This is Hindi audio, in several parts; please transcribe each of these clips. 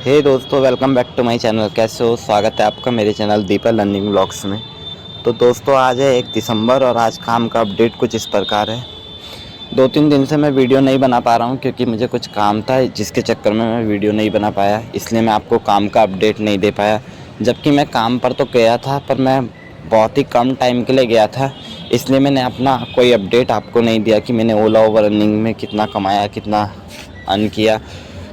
हे दोस्तों, welcome back to my channel. कैसे हो? स्वागत है आपका मेरे चैनल दीपक लर्निंग ब्लॉग्स में। तो दोस्तों, आज है 1 दिसंबर और आज काम का अपडेट कुछ इस प्रकार है। 2-3 दिन से मैं वीडियो नहीं बना पा रहा हूं क्योंकि मुझे कुछ काम था, जिसके चक्कर में मैं वीडियो नहीं बना पाया। इसलिए मैं आपको काम का अपडेट नहीं दे पाया। जबकि मैं काम पर तो गया था, पर मैं बहुत ही कम टाइम के लिए गया था। इसलिए मैंने अपना कोई अपडेट आपको नहीं दिया कि मैंने ओला ओवर रनिंग में कितना कमाया, कितना अर्न किया।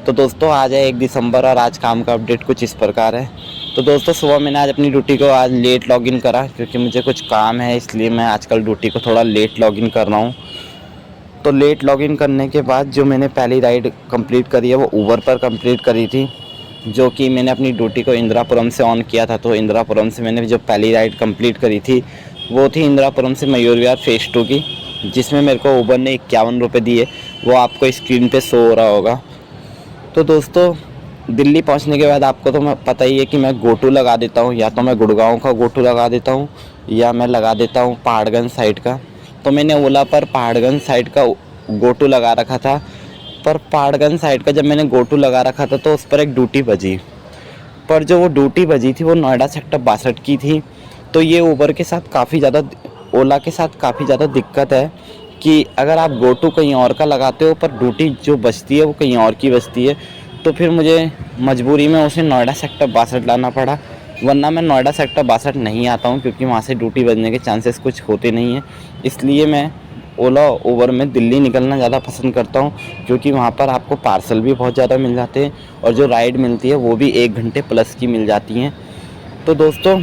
तो दोस्तों, आज है 1 दिसंबर और आज काम का अपडेट कुछ इस प्रकार है। तो दोस्तों, सुबह मैंने आज अपनी ड्यूटी को आज लेट लॉगिन करा क्योंकि मुझे कुछ काम है, इसलिए मैं आजकल ड्यूटी को थोड़ा लेट लॉगिन कर रहा हूँ। तो लेट लॉगिन करने के बाद जो मैंने पहली राइड कंप्लीट करी है वो ऊबर पर कंप्लीट करी थी, जो कि मैंने अपनी ड्यूटी को इंदिरापुरम से ऑन किया था। तो इंदिरापुरम से मैंने जो पहली राइड कंप्लीट करी थी वो थी इंदिरापुरम से मयूर विहार फेज़ 2 की, जिसमें मेरे को ऊबर ने 51 रुपये दिए। वो आपको स्क्रीन पर शो हो रहा होगा। तो दोस्तों, दिल्ली पहुंचने के बाद आपको तो मैं पता ही है कि मैं गोटू लगा देता हूं, या तो मैं गुड़गांव का गोटू लगा देता हूं या मैं लगा देता हूं पहाड़गंज साइड का। तो मैंने ओला पर पहाड़गंज साइड का गोटू लगा रखा था, पर पहाड़गंज साइड का जब मैंने गोटू लगा रखा था तो उस पर एक ड्यूटी बजी, पर जो वो ड्यूटी बजी थी वो नोएडा सेक्टर 62 की थी। तो ये ऊबर के साथ काफ़ी ज़्यादा, ओला के साथ काफ़ी ज़्यादा दिक्कत है कि अगर आप गोटू कहीं और का लगाते हो पर ड्यूटी जो बचती है वो कहीं और की बचती है। तो फिर मुझे मजबूरी में उसे नोएडा सेक्टर 62 लाना पड़ा, वरना मैं नोएडा सेक्टर 62 नहीं आता हूँ क्योंकि वहाँ से ड्यूटी बजने के चांसेस कुछ होते नहीं हैं। इसलिए मैं ओला ओवर में दिल्ली निकलना ज़्यादा पसंद करता हूँ क्योंकि वहाँ पर आपको पार्सल भी बहुत ज़्यादा मिल जाते हैं और जो राइड मिलती है वो भी 1 घंटे प्लस की मिल जाती हैं। तो दोस्तों,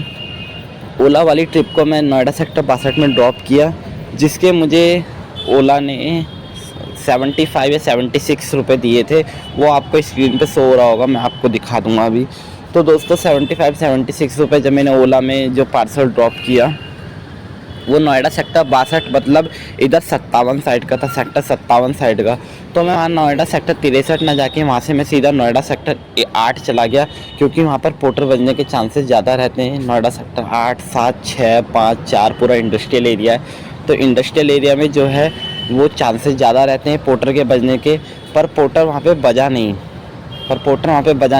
ओला वाली ट्रिप को मैं नोएडा सेक्टर 62 में ड्रॉप किया, जिसके मुझे ओला ने 75 या 76 रुपये दिए थे। वो आपको स्क्रीन पे शो हो रहा होगा, मैं आपको दिखा दूंगा अभी। तो दोस्तों, 76 रुपये जब मैंने ओला में जो पार्सल ड्रॉप किया वो नोएडा सेक्टर 62, मतलब इधर 57 साइड का था, सेक्टर 57 साइड का। तो मैं वहाँ नोएडा सेक्टर 63 ना जाके वहाँ से मैं सीधा नोएडा सेक्टर 8 चला गया क्योंकि वहाँ पर पोर्टर बनने के चांसेस ज़्यादा रहते हैं। नोएडा सेक्टर 8, 7, 6, 5, 4 पूरा इंडस्ट्रियल एरिया है। तो इंडस्ट्रियल एरिया में जो है वो चांसेस ज़्यादा रहते हैं पोर्टर के बजने के, पर पोर्टर वहाँ पे बजा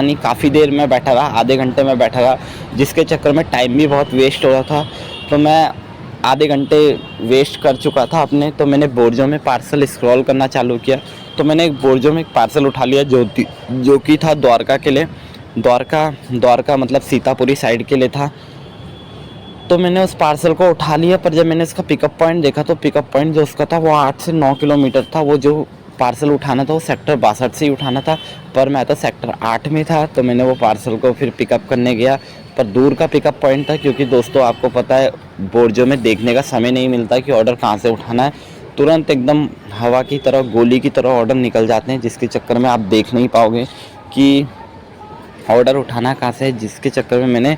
नहीं। काफ़ी देर में बैठा रहा, आधे घंटे में बैठा रहा, जिसके चक्कर में टाइम भी बहुत वेस्ट हो रहा था। तो मैं आधे घंटे वेस्ट कर चुका था अपने। तो मैंने बोर्जो में पार्सल स्क्रॉल करना चालू किया। तो मैंने एक बोर्जो में एक पार्सल उठा लिया जो कि था द्वारका के लिए। द्वारका मतलब सीतापुरी साइड के लिए था। तो मैंने उस पार्सल को उठा लिया, पर जब मैंने इसका पिकअप पॉइंट देखा तो पिकअप पॉइंट जो उसका था वो 8 से 9 किलोमीटर था। वो जो पार्सल उठाना था वो सेक्टर 62 से ही उठाना था, पर मैं तो सेक्टर 8 में था। तो मैंने वो पार्सल को फिर पिकअप करने गया, पर दूर का पिकअप पॉइंट था क्योंकि दोस्तों आपको पता है बोर्जो में देखने का समय नहीं मिलता कि ऑर्डर कहाँ से उठाना है। तुरंत एकदम हवा की तरह, गोली की तरह ऑर्डर निकल जाते हैं, जिसके चक्कर में आप देख नहीं पाओगे कि ऑर्डर उठाना कहाँ से है। जिसके चक्कर में मैंने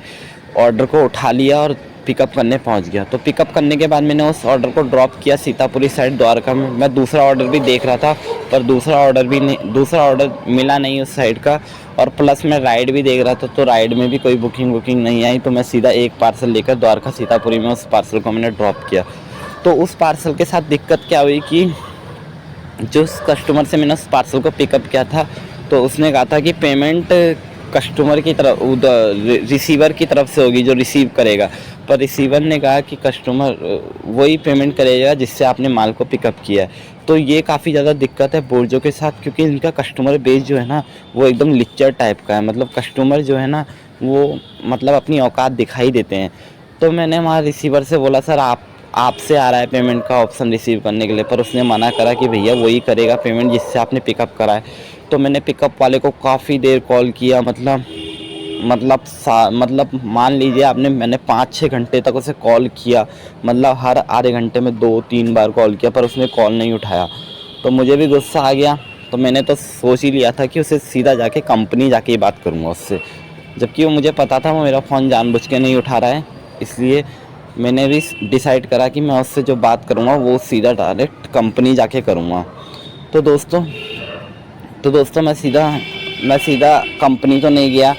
ऑर्डर को उठा लिया और पिकअप करने पहुंच गया। तो पिकअप करने के बाद मैंने उस ऑर्डर को ड्रॉप किया सीतापुरी साइड द्वारका में। मैं दूसरा ऑर्डर भी देख रहा था, पर दूसरा ऑर्डर मिला नहीं उस साइड का, और प्लस मैं राइड भी देख रहा था तो राइड में भी कोई बुकिंग नहीं आई। तो मैं सीधा एक पार्सल लेकर द्वारका सीतापुरी में उस पार्सल को मैंने ड्रॉप किया। तो उस पार्सल के साथ दिक्कत क्या हुई कि जो उस कस्टमर से मैंने उस पार्सल को पिकअप किया था तो उसने कहा था कि पेमेंट कस्टमर की तरफ, रिसीवर की तरफ से होगी जो रिसीव करेगा। पर रिसीवर ने कहा कि कस्टमर वही पेमेंट करेगा जिससे आपने माल को पिकअप किया है। तो ये काफ़ी ज़्यादा दिक्कत है बोर्जो के साथ, क्योंकि इनका कस्टमर बेस जो है ना वो एकदम लिच्चर टाइप का है। मतलब कस्टमर जो है ना वो मतलब अपनी औकात दिखाई देते हैं। तो मैंने वहाँ रिसीवर से बोला, सर आपसे आ रहा है पेमेंट का ऑप्शन रिसीव करने के लिए, पर उसने मना करा कि भैया वही करेगा पेमेंट जिससे आपने पिकअप करा है। तो मैंने पिकअप वाले को काफ़ी देर कॉल किया, मतलब मान लीजिए मैंने 5-6 घंटे तक उसे कॉल किया। मतलब हर आधे घंटे में 2-3 बार कॉल किया, पर उसने कॉल नहीं उठाया। तो मुझे भी गुस्सा आ गया। तो मैंने तो सोच ही लिया था कि उसे सीधा जाके कंपनी जाके ही बात करूँगा उससे, जबकि वो मुझे पता था वो मेरा फ़ोन जानबूझ के नहीं उठा रहा है। इसलिए मैंने भी डिसाइड करा कि मैं उससे जो बात करूँगा वो सीधा डायरेक्ट कंपनी जाके करूँगा। तो दोस्तों मैं सीधा कंपनी तो नहीं गया,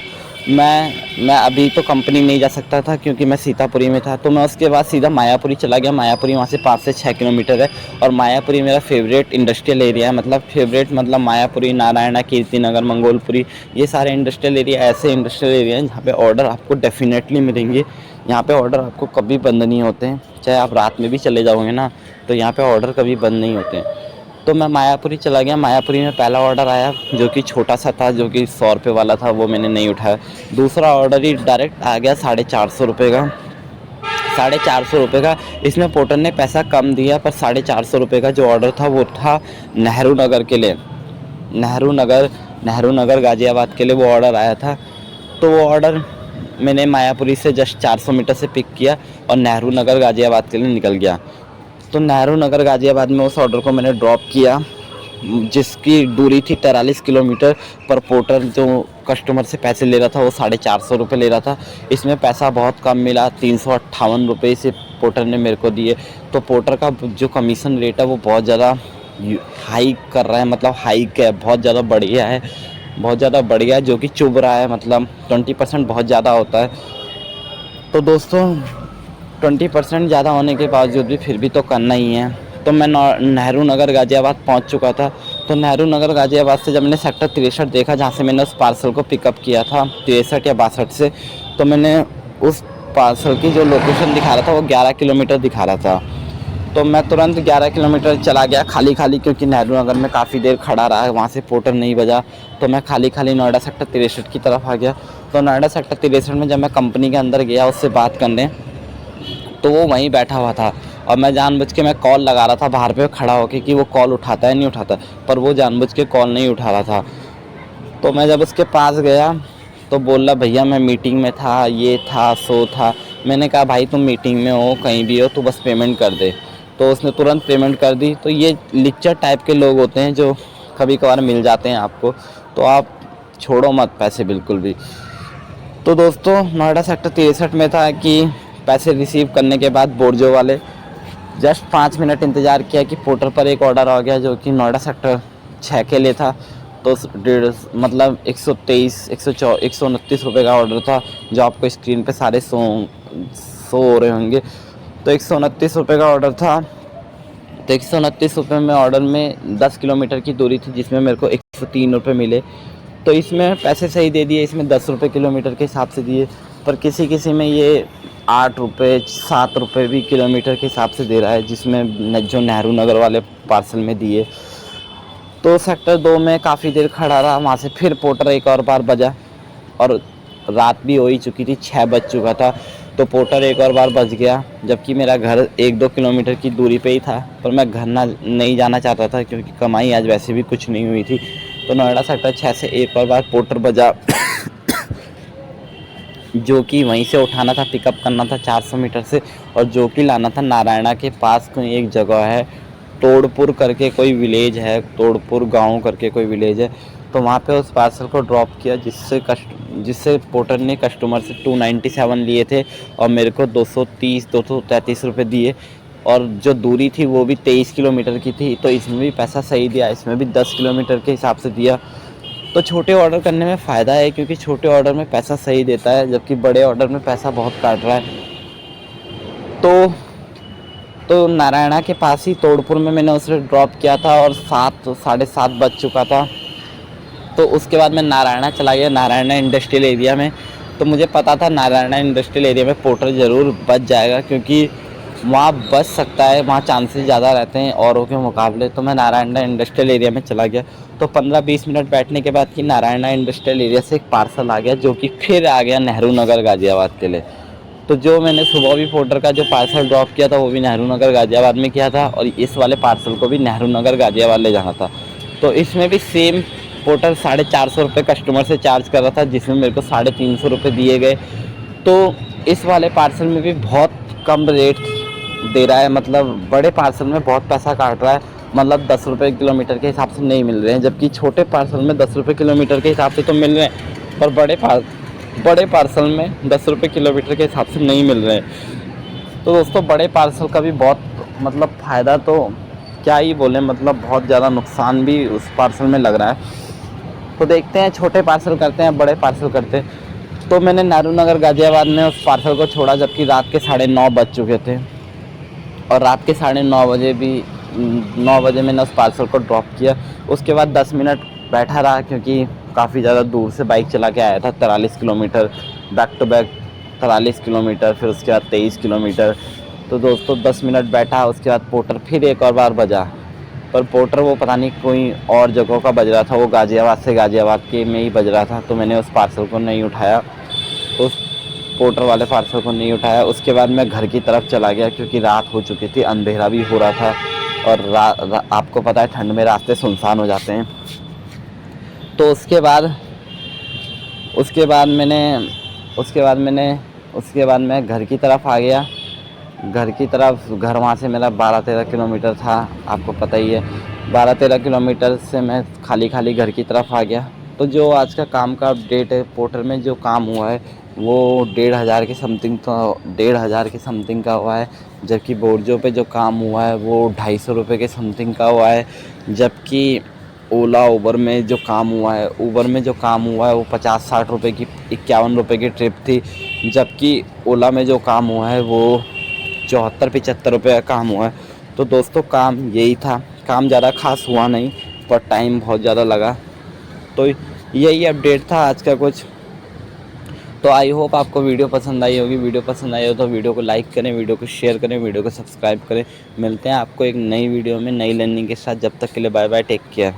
मैं अभी तो कंपनी नहीं जा सकता था क्योंकि मैं सीतापुरी में था। तो मैं उसके बाद सीधा मायापुरी चला गया। मायापुरी वहाँ से 5 से 6 किलोमीटर है और मायापुरी मेरा फेवरेट इंडस्ट्रियल एरिया है। मतलब फेवरेट मतलब मायापुरी, नारायणा, कीर्तिनगर, मंगोलपुरी, ये सारे इंडस्ट्रियल एरिया ऐसे इंडस्ट्रियल एरिया हैं जहाँ पे ऑर्डर आपको डेफिनेटली मिलेंगे। यहाँ पे ऑर्डर आपको कभी बंद नहीं होते हैं, चाहे आप रात में भी चले जाओगे ना तो यहाँ पे ऑर्डर कभी बंद नहीं होते हैं। तो मैं मायापुरी चला गया। मायापुरी में पहला ऑर्डर आया जो कि छोटा सा था, जो कि 100 रुपये वाला था, वो मैंने नहीं उठाया। दूसरा ऑर्डर ही डायरेक्ट आ गया 450 रुपये का। 450 रुपये का इसमें पोर्टर ने पैसा कम दिया, पर 450 रुपये का जो ऑर्डर था वो था नेहरू नगर के लिए। नेहरू नगर गाज़ियाबाद के लिए वो ऑर्डर आया था। तो वो ऑर्डर मैंने मायापुरी से जस्ट 400 मीटर से पिक किया और नेहरू नगर गाज़ियाबाद के लिए निकल गया। तो नेहरू नगर गाज़ियाबाद में उस ऑर्डर को मैंने ड्रॉप किया, जिसकी दूरी थी 43 किलोमीटर। पर पोर्टर जो कस्टमर से पैसे ले रहा था वो 450 रुपये ले रहा था। इसमें पैसा बहुत कम मिला, 358 रुपये से पोर्टर ने मेरे को दिए। तो पोर्टर का जो कमीशन रेट है वो बहुत ज़्यादा हाइक कर रहा है, मतलब हाइक है, बहुत ज़्यादा बढ़िया है, बहुत ज़्यादा बढ़िया है, जो कि चुभ रहा है। मतलब 20% बहुत ज़्यादा होता है। तो दोस्तों 20% ज़्यादा होने के बावजूद भी फिर भी तो करना ही है। तो मैं नेहरू नगर गाज़ियाबाद पहुंच चुका था। तो नेहरू नगर गाज़ियाबाद से जब मैंने सेक्टर 63 देखा, जहां से मैंने उस पार्सल को पिकअप किया था 63 या 62 से, तो मैंने उस पार्सल की जो लोकेशन दिखा रहा था वो 11 किलोमीटर दिखा रहा था। तो मैं तुरंत 11 किलोमीटर चला गया खाली खाली, क्योंकि नेहरू नगर में काफ़ी देर खड़ा रहा, वहाँ से पोर्टर नहीं बजा। तो मैं खाली खाली नोएडा सेक्टर 63 की तरफ आ गया। तो नोएडा सेक्टर 63 में जब मैं कंपनी के अंदर गया उससे बात करने, तो वो वहीं बैठा हुआ था और मैं जानबूझ के मैं कॉल लगा रहा था बाहर पे खड़ा होकर कि वो कॉल उठाता है नहीं उठाता, पर वो जानबूझ के कॉल नहीं उठा रहा था। तो मैं जब उसके पास गया तो बोला भैया मैं मीटिंग में था, ये था, सो था। मैंने कहा भाई तुम मीटिंग में हो, कहीं भी हो, तो बस पेमेंट कर दे। तो उसने तुरंत पेमेंट कर दी। तो ये लिक्चर टाइप के लोग होते हैं जो कभी कभार मिल जाते हैं आपको, तो आप छोड़ो मत पैसे बिल्कुल भी। तो दोस्तों नोएडा सेक्टर 63 में था कि पैसे रिसीव करने के बाद बोर्जो वाले जस्ट 5 मिनट इंतज़ार किया कि पोर्टर पर एक ऑर्डर आ गया जो कि नोएडा सेक्टर 6 के लिए था। तो मतलब 129 रुपये का ऑर्डर था, जो आपको स्क्रीन पे सारे शो हो रहे होंगे। तो 129 रुपये का ऑर्डर था। तो 129 रुपये में ऑर्डर में 10 किलोमीटर की दूरी थी, जिसमें मेरे को 103 रुपये मिले। तो इसमें पैसे सही दे दिए, इसमें 10 रुपये किलोमीटर के हिसाब से दिए, पर किसी किसी में ये 8 रुपये 7 रुपये भी किलोमीटर के हिसाब से दे रहा है, जिसमें जो नेहरू नगर वाले पार्सल में दिए। तो सेक्टर 2 में काफ़ी देर खड़ा रहा, वहाँ से फिर पोर्टर एक और बार बजा और रात भी हो ही चुकी थी, 6 बज चुका था। तो पोर्टर एक और बार बज गया, जबकि मेरा घर 1-2 किलोमीटर की दूरी पे ही था, पर मैं घर नहीं जाना चाहता था क्योंकि कमाई आज वैसे भी कुछ नहीं हुई थी। तो नोएडा सेक्टर 6 से एक और बार पोर्टर बजा जो कि वहीं से उठाना था, पिकअप करना था 400 मीटर से, और जो कि लाना था नारायणा के पास कोई एक जगह है, तोड़पुर करके कोई विलेज है, तोड़पुर गांव करके कोई विलेज है। तो वहाँ पे उस पार्सल को ड्रॉप किया, जिससे पोर्टर ने कस्टमर से 297 लिए थे और मेरे को 233 रुपये दिए। और जो दूरी थी वो भी 23 किलोमीटर की थी, तो इसमें भी पैसा सही दिया, इसमें भी 10 किलोमीटर के हिसाब से दिया। तो छोटे ऑर्डर करने में फ़ायदा है, क्योंकि छोटे ऑर्डर में पैसा सही देता है, जबकि बड़े ऑर्डर में पैसा बहुत काट रहा है। तो नारायणा के पास ही तोड़पुर में मैंने उसे ड्रॉप किया था और 7-7:30 बज चुका था। तो उसके बाद मैं नारायणा चला गया, नारायणा इंडस्ट्रियल एरिया में। तो मुझे पता था नारायणा इंडस्ट्रियल एरिया में पोर्टर ज़रूर बच जाएगा, क्योंकि वहाँ बच सकता है, वहाँ चांसेस ज़्यादा रहते हैं औरों के मुकाबले। तो मैं नारायणा इंडस्ट्रियल एरिया में चला गया। तो 15-20 मिनट बैठने के बाद कि नारायणा इंडस्ट्रियल एरिया से एक पार्सल आ गया, जो कि फिर आ गया नेहरू नगर गाज़ियाबाद के लिए। तो जो मैंने सुबह भी पोर्टर का जो पार्सल ड्रॉप किया था वो भी नेहरू नगर गाज़ियाबाद में किया था, और इस वाले पार्सल को भी नेहरू नगर गाज़ियाबाद ले जाना था। तो इसमें भी सेम पोर्टर 450 रुपये कस्टमर से चार्ज कर रहा था, जिसमें मेरे को 350 रुपये दिए गए। तो इस वाले पार्सल में भी बहुत कम रेट दे रहा है, मतलब बड़े पार्सल में बहुत पैसा काट रहा है, मतलब 10 रुपये किलोमीटर के हिसाब से नहीं मिल रहे हैं, जबकि छोटे पार्सल में 10 रुपये किलोमीटर के हिसाब से तो मिल रहे हैं, पर बड़े पार्सल में 10 रुपये किलोमीटर के हिसाब से नहीं मिल रहे हैं। तो दोस्तों बड़े पार्सल का भी बहुत मतलब फ़ायदा तो क्या ही बोलें, मतलब बहुत ज़्यादा नुकसान भी उस पार्सल में लग रहा है। तो देखते हैं, छोटे पार्सल करते हैं, बड़े पार्सल करते हैं। तो मैंने नेहरू नगर गाज़ियाबाद में उस पार्सल को छोड़ा जबकि रात के 9:30 बज चुके थे, और रात के 9:30 बजे भी 9 बजे मैंने उस पार्सल को ड्रॉप किया। उसके बाद 10 मिनट बैठा रहा क्योंकि काफ़ी ज़्यादा दूर से बाइक चला के आया था, 43 kilometre back to back 43 kilometre, फिर उसके बाद 23 किलोमीटर। तो दोस्तों 10 मिनट बैठा, उसके बाद पोर्टर फिर एक और बार बजा, पर पोर्टर वो पता नहीं कोई और जगहों का बज रहा था, वो गाज़ियाबाद से गाज़ियाबाद के में ही बज रहा था। तो मैंने उस पार्सल को नहीं उठाया, उस पोर्टर वाले पार्सल को नहीं उठाया। उसके बाद मैं घर की तरफ चला गया क्योंकि रात हो चुकी थी, अंधेरा भी हो रहा था, और आपको पता है ठंड में रास्ते सुनसान हो जाते हैं। तो उसके बाद मैं घर की तरफ आ गया। घर वहाँ से मेरा 12-13 किलोमीटर था, आपको पता ही है। 12-13 किलोमीटर से मैं खाली घर की तरफ आ गया। तो जो आज का काम का अपडेट है, पोर्टर में जो काम हुआ है वो 1,500 के समथिंग, तो 1,500 के समथिंग का हुआ है, जबकि बोर्जो पे जो काम हुआ है वो 250 रुपये के समथिंग का हुआ है। जबकि उबर में जो काम हुआ है वो 50-60 रुपये की, 51 रुपये की ट्रिप थी। जबकि ओला में जो काम हुआ है वो 74-75 रुपये का काम हुआ है। तो दोस्तों काम यही था, काम ज़्यादा खास हुआ नहीं, पर टाइम बहुत ज़्यादा लगा। तो यही अपडेट था आज का कुछ। तो आई होप आपको वीडियो पसंद आई होगी। वीडियो पसंद आई हो तो वीडियो को लाइक करें, वीडियो को शेयर करें, वीडियो को सब्सक्राइब करें। मिलते हैं आपको एक नई वीडियो में नई लर्निंग के साथ। जब तक के लिए बाय बाय, टेक केयर।